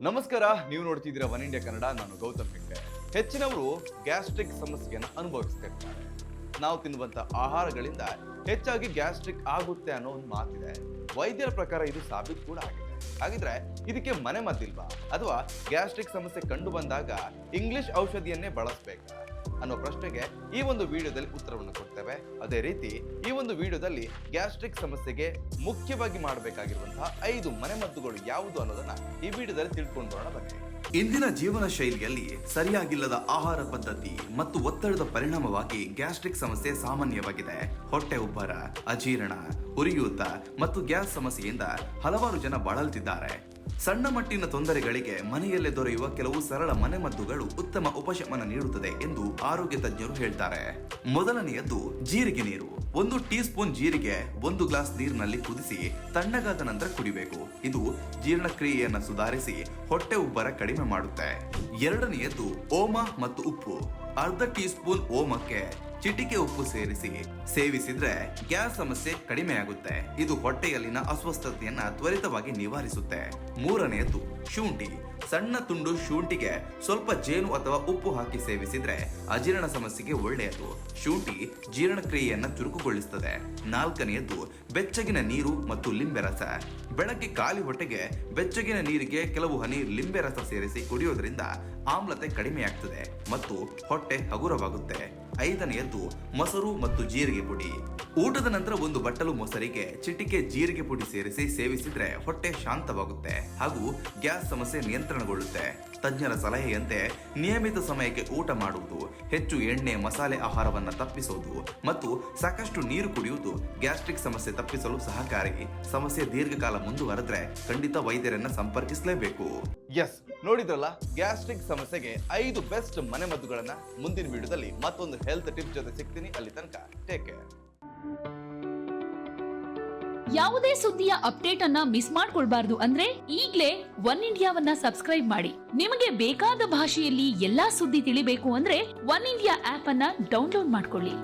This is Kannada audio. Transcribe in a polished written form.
ನಮಸ್ಕಾರ, ನೀವು ನೋಡ್ತಿದ್ದೀರಾ ಒನ್ ಇಂಡಿಯಾ ಕನ್ನಡ. ನಾನು ಗೌತಮ್ ಹೆಗ್ಡೆ. ಹೆಚ್ಚಿನವರು ಗ್ಯಾಸ್ಟ್ರಿಕ್ ಸಮಸ್ಯೆಯನ್ನು ಅನುಭವಿಸ್ತಿರ್ತಾರೆ. ನಾವು ತಿನ್ನುವಂತ ಆಹಾರಗಳಿಂದ ಹೆಚ್ಚಾಗಿ ಗ್ಯಾಸ್ಟ್ರಿಕ್ ಆಗುತ್ತೆ ಅನ್ನೋ ಒಂದು ಮಾತಿದೆ. ವೈದ್ಯರ ಪ್ರಕಾರ ಇದು ಸಾಬೀತು ಕೂಡ ಆಗಿದೆ. ಹಾಗಿದ್ರೆ ಇದಕ್ಕೆ ಮನೆ ಮದ್ದಿಲ್ವಾ, ಅಥವಾ ಗ್ಯಾಸ್ಟ್ರಿಕ್ ಸಮಸ್ಯೆ ಕಂಡು ಬಂದಾಗ ಇಂಗ್ಲಿಷ್ ಔಷಧಿಯನ್ನೇ ಬಳಸಬೇಕಾ ಅನ್ನೋ ಪ್ರಶ್ನೆಗೆ ಈ ಒಂದು ವಿಡಿಯೋದಲ್ಲಿ ಉತ್ತರವನ್ನು ಕೊಡ್ತೇವೆ. ಅದೇ ರೀತಿ ಈ ಒಂದು ವಿಡಿಯೋದಲ್ಲಿ ಗ್ಯಾಸ್ಟ್ರಿಕ್ ಸಮಸ್ಯೆಗೆ ಮುಖ್ಯವಾಗಿ ಮಾಡಬೇಕಾಗಿರುವಂತಹ 5 ಮನೆಮದ್ದುಗಳು ಯಾವುದು ಅನ್ನೋದನ್ನ ಈ ವಿಡಿಯೋದಲ್ಲಿ ತಿಳ್ಕೊಂಡು ಬರೋಣ ಬನ್ನಿ. ಇಂದಿನ ಜೀವನ ಶೈಲಿಯಲ್ಲಿ ಸರಿಯಾಗಿಲ್ಲದ ಆಹಾರ ಪದ್ಧತಿ ಮತ್ತು ಒತ್ತಡದ ಪರಿಣಾಮವಾಗಿ ಗ್ಯಾಸ್ಟ್ರಿಕ್ ಸಮಸ್ಯೆ ಸಾಮಾನ್ಯವಾಗಿದೆ. ಹೊಟ್ಟೆ ಉಬ್ಬರ, ಅಜೀರ್ಣ, ಉರಿಯೂತ ಮತ್ತು ಗ್ಯಾಸ್ ಸಮಸ್ಯೆಯಿಂದ ಹಲವಾರು ಜನ ಬಳಲುತ್ತಿದ್ದಾರೆ. ಸಣ್ಣ ಮಟ್ಟಿನ ತೊಂದರೆಗಳಿಗೆ ಮನೆಯಲ್ಲೇ ದೊರೆಯುವ ಕೆಲವು ಸರಳ ಮನೆಮದ್ದುಗಳು ಉತ್ತಮ ಉಪಶಮನ ನೀಡುತ್ತದೆ ಎಂದು ಆರೋಗ್ಯ ತಜ್ಞರು ಹೇಳ್ತಾರೆ. ಮೊದಲನೆಯದ್ದು ಜೀರಿಗೆ ನೀರು. 1 ಟೀ ಸ್ಪೂನ್ ಜೀರಿಗೆ 1 ಗ್ಲಾಸ್ ನೀರಿನಲ್ಲಿ ಕುದಿಸಿ ತಣ್ಣಗಾದ ನಂತರ ಕುಡಿಬೇಕು. ಇದು ಜೀರ್ಣಕ್ರಿಯೆಯನ್ನು ಸುಧಾರಿಸಿ ಹೊಟ್ಟೆ ಉಬ್ಬರ ಕಡಿಮೆ ಮಾಡುತ್ತೆ. ಎರಡನೆಯದ್ದು ಓಮ ಮತ್ತು ಉಪ್ಪು. ಅರ್ಧ ಟೀ ಸ್ಪೂನ್ ಓಮಕ್ಕೆ ಚಿಟಿಕೆ ಉಪ್ಪು ಸೇರಿಸಿ ಸೇವಿಸಿದ್ರೆ ಗ್ಯಾಸ್ ಸಮಸ್ಯೆ ಕಡಿಮೆಯಾಗುತ್ತೆ. ಇದು ಹೊಟ್ಟೆಯಲ್ಲಿನ ಅಸ್ವಸ್ಥತೆಯನ್ನ ತ್ವರಿತವಾಗಿ ನಿವಾರಿಸುತ್ತೆ. ಮೂರನೆಯದು ಶುಂಠಿ. ಸಣ್ಣ ತುಂಡು ಶುಂಠಿಗೆ ಸ್ವಲ್ಪ ಜೇನು ಅಥವಾ ಉಪ್ಪು ಹಾಕಿ ಸೇವಿಸಿದ್ರೆ ಅಜೀರ್ಣ ಸಮಸ್ಯೆಗೆ ಒಳ್ಳೆಯದು. ಶುಂಠಿ ಜೀರ್ಣಕ್ರಿಯೆಯನ್ನ ಚುರುಕುಗೊಳಿಸುತ್ತದೆ. ನಾಲ್ಕನೆಯದ್ದು ಬೆಚ್ಚಗಿನ ನೀರು ಮತ್ತು ಲಿಂಬೆ ರಸ. ಬೆಳಗ್ಗೆ ಖಾಲಿ ಹೊಟ್ಟೆಗೆ ಬೆಚ್ಚಗಿನ ನೀರಿಗೆ ಕೆಲವು ಹನಿ ಲಿಂಬೆ ರಸ ಸೇರಿಸಿ ಕುಡಿಯೋದ್ರಿಂದ ಆಮ್ಲತೆ ಕಡಿಮೆಯಾಗ್ತದೆ ಮತ್ತು ಹೊಟ್ಟೆ ಹಗುರವಾಗುತ್ತೆ. ಐದನೆಯದ್ದು ಮೊಸರು ಮತ್ತು ಜೀರಿಗೆ ಪುಡಿ. ಊಟದ ನಂತರ 1 ಬಟ್ಟಲು ಮೊಸರಿಗೆ ಚಿಟಿಕೆ ಜೀರಿಗೆ ಪುಡಿ ಸೇರಿಸಿ ಸೇವಿಸಿದ್ರೆ ಹೊಟ್ಟೆ ಶಾಂತವಾಗುತ್ತೆ ಹಾಗೂ ಗ್ಯಾಸ್ ಸಮಸ್ಯೆ ನಿಯಂತ್ರಣಗೊಳ್ಳುತ್ತೆ. ತಜ್ಞರ ಸಲಹೆಯಂತೆ ನಿಯಮಿತ ಸಮಯಕ್ಕೆ ಊಟ ಮಾಡುವುದು, ಹೆಚ್ಚು ಎಣ್ಣೆ ಮಸಾಲೆ ಆಹಾರವನ್ನ ತಪ್ಪಿಸುವುದು ಮತ್ತು ಸಾಕಷ್ಟು ನೀರು ಕುಡಿಯುವುದು ಗ್ಯಾಸ್ಟ್ರಿಕ್ ಸಮಸ್ಯೆ ತಪ್ಪಿಸಲು ಸಹಕಾರಿ. ಸಮಸ್ಯೆ ದೀರ್ಘಕಾಲ ಮುಂದುವರೆದ್ರೆ ಖಂಡಿತ ವೈದ್ಯರನ್ನ ಸಂಪರ್ಕಿಸಲೇಬೇಕು. ಎಸ್, ನೋಡಿದ್ರಲ್ಲ, ಗ್ಯಾಸ್ಟ್ರಿಕ್ ಸಮಸ್ಯೆಗೆ 5 ಬೆಸ್ಟ್ ಮನೆಮದ್ದುಗಳನ್ನ. ಮುಂದಿನ ವಿಡಿಯೋದಲ್ಲಿ ಮತ್ತೊಂದು ಹೆಲ್ತ್ ಟಿಪ್ ಜೊತೆ ಸಿಗ್ತೀನಿ. ಅಲ್ಲಿ ತನಕ ಟೇಕ್ ಕೇರ್. ಯಾವುದೇ ಸುದ್ದಿಯ ಅಪ್ಡೇಟ್ ಅನ್ನ ಮಿಸ್ ಮಾಡ್ಕೊಳ್ಬಾರ್ದು ಅಂದ್ರೆ ಈಗ್ಲೇ ಒನ್ ಇಂಡಿಯಾವನ್ನ ಸಬ್ಸ್ಕ್ರೈಬ್ ಮಾಡಿ. ನಿಮಗೆ ಬೇಕಾದ ಭಾಷೆಯಲ್ಲಿ ಎಲ್ಲಾ ಸುದ್ದಿ ತಿಳಿಬೇಕು ಅಂದ್ರೆ ಒನ್ ಇಂಡಿಯಾ ಆಪ್ ಅನ್ನ ಡೌನ್ಲೋಡ್ ಮಾಡ್ಕೊಳ್ಳಿ.